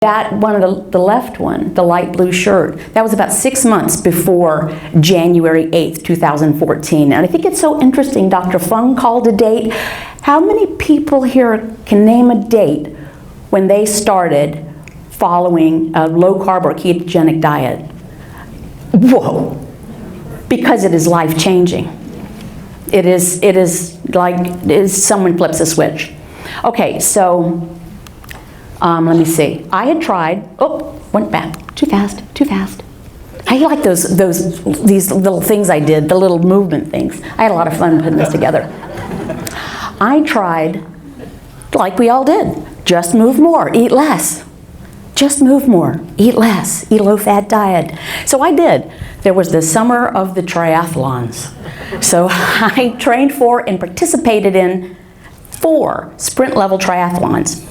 that one of the left one, the light blue shirt, that was about 6 months before January 8th, 2014. And I think it's so interesting, Dr. Fung called a date. How many people here can name a date when they started following a low-carb or ketogenic diet? Whoa! Because it is life-changing. It is like someone flips a switch. Okay, so let me see. I had tried. Oh, went back. Too fast. Too fast. I like these little things I did, the little movement things. I had a lot of fun putting this together. I tried, like we all did, just move more, eat less. Just move more, eat less, eat a low-fat diet. So I did. There was the summer of the triathlons. So I trained for and participated in 4 sprint-level triathlons.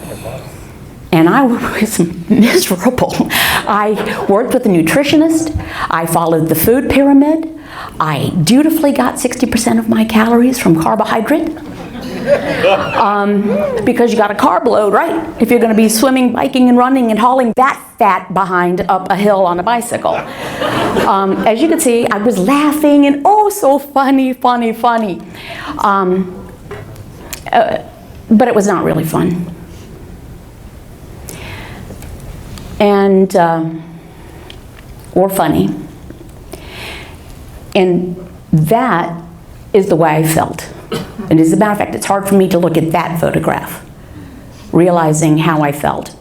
And I was miserable. I worked with a nutritionist. I followed the food pyramid. I dutifully got 60% of my calories from carbohydrate. Because you got a carb load, right? If you're going to be swimming, biking, and running and hauling that fat behind up a hill on a bicycle. As you can see, I was laughing and oh, so funny. But it was not really fun. And or funny. And that is the way I felt. And as a matter of fact, it's hard for me to look at that photograph, realizing how I felt.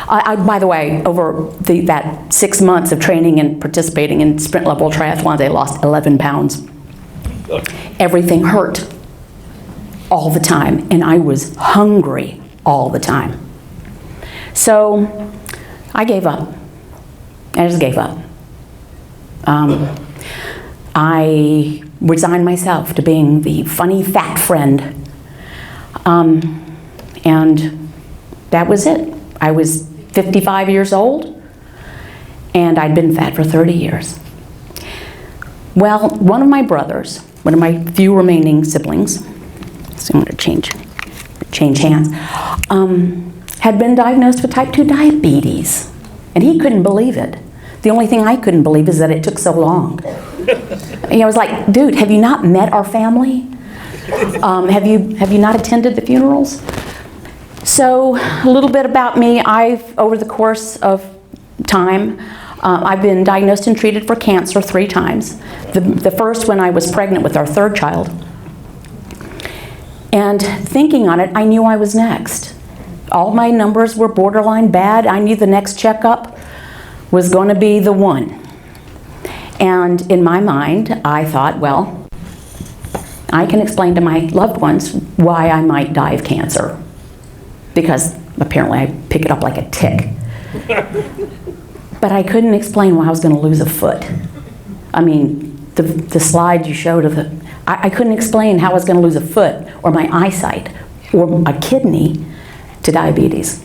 By the way, over that 6 months of training and participating in sprint-level triathlons, I lost 11 pounds. Everything hurt all the time, and I was hungry all the time. So I gave up. I just gave up. I resigned myself to being the funny fat friend. And that was it. I was 55 years old, and I'd been fat for 30 years. Well, one of my brothers, one of my few remaining siblings, so I'm going to change hands, had been diagnosed with type 2 diabetes, and he couldn't believe it. The only thing I couldn't believe is that it took so long. I was like, dude, have you not met our family? Have you not attended the funerals? So a little bit about me. Over the course of time, I've been diagnosed and treated for cancer 3 times. The first when I was pregnant with our 3rd child. And thinking on it, I knew I was next. All my numbers were borderline bad. I knew the next checkup was going to be the one. And in my mind, I thought, well, I can explain to my loved ones why I might die of cancer. Because apparently I pick it up like a tick. But I couldn't explain why I was going to lose a foot. I mean, the slide you showed of it, I couldn't explain how I was going to lose a foot or my eyesight or a kidney to diabetes.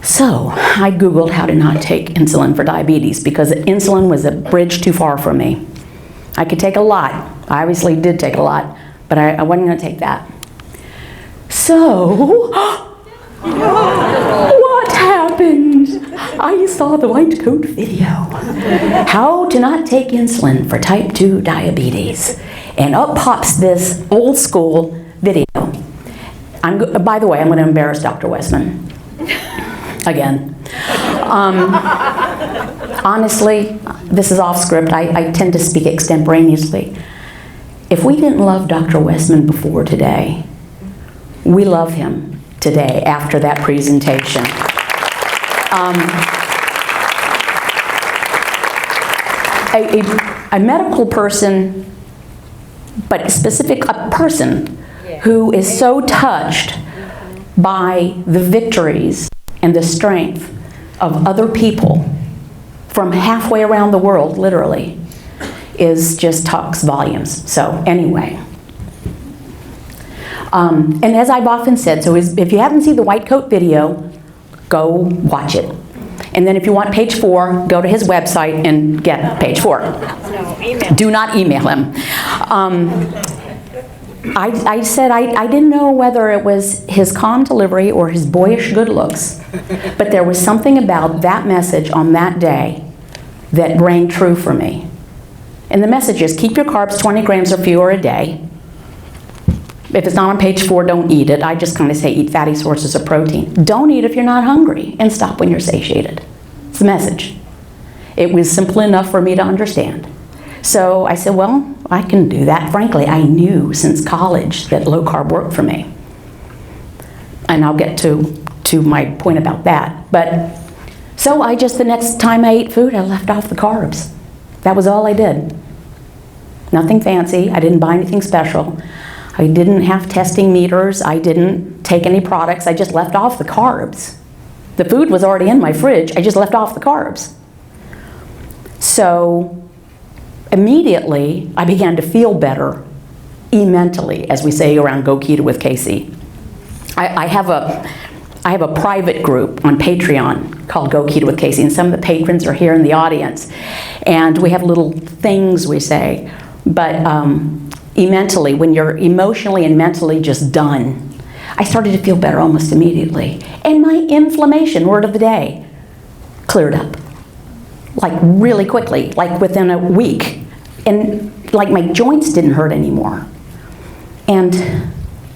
So I Googled how to not take insulin for diabetes because insulin was a bridge too far from me. I could take a lot. I obviously did take a lot, but I wasn't going to take that. So, what happened? I saw the white coat video. How to not take insulin for type 2 diabetes. And up pops this old school video. By the way, I'm going to embarrass Dr. Westman. Again. Honestly, this is off script. I tend to speak extemporaneously. If we didn't love Dr. Westman before today, we love him today after that presentation. A medical person, but a person who is so touched by the victories and the strength of other people from halfway around the world, literally, just talks volumes. So anyway. And as I've often said, so if you haven't seen the white coat video, go watch it. And then if you want page 4, go to his website and get page 4. No, email. Do not email him. I said I didn't know whether it was his calm delivery or his boyish good looks, but there was something about that message on that day that rang true for me. And the message is, keep your carbs 20 grams or fewer a day. If it's not on page 4, don't eat it. I just kind of say eat fatty sources of protein. Don't eat if you're not hungry, and stop when you're satiated. It's the message. It was simple enough for me to understand. So I said, well, I can do that. Frankly, I knew since college that low carb worked for me. And I'll get to my point about that. But so the next time I ate food, I left off the carbs. That was all I did. Nothing fancy. I didn't buy anything special. I didn't have testing meters. I didn't take any products. I just left off the carbs. The food was already in my fridge. I just left off the carbs. So immediately, I began to feel better, mentally, as we say around Go Keto with Casey. I have a private group on Patreon called Go Keto with Casey, and some of the patrons are here in the audience. And we have little things we say. But mentally, when you're emotionally and mentally just done, I started to feel better almost immediately. And my inflammation, word of the day, cleared up. Like really quickly, like within a week. And like my joints didn't hurt anymore. And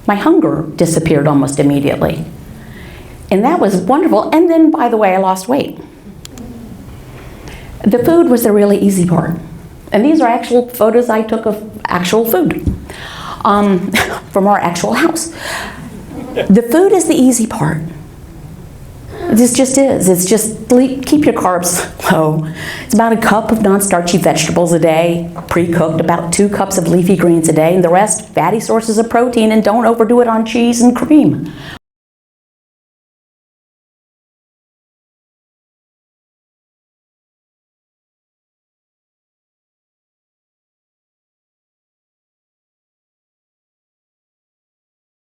my hunger disappeared almost immediately. And that was wonderful. And then, by the way, I lost weight. The food was the really easy part. And these are actual photos I took of actual food from our actual house. The food is the easy part. This just is. It's just keep your carbs low. It's about a cup of non-starchy vegetables a day, pre-cooked, about 2 cups of leafy greens a day, and the rest fatty sources of protein, and don't overdo it on cheese and cream.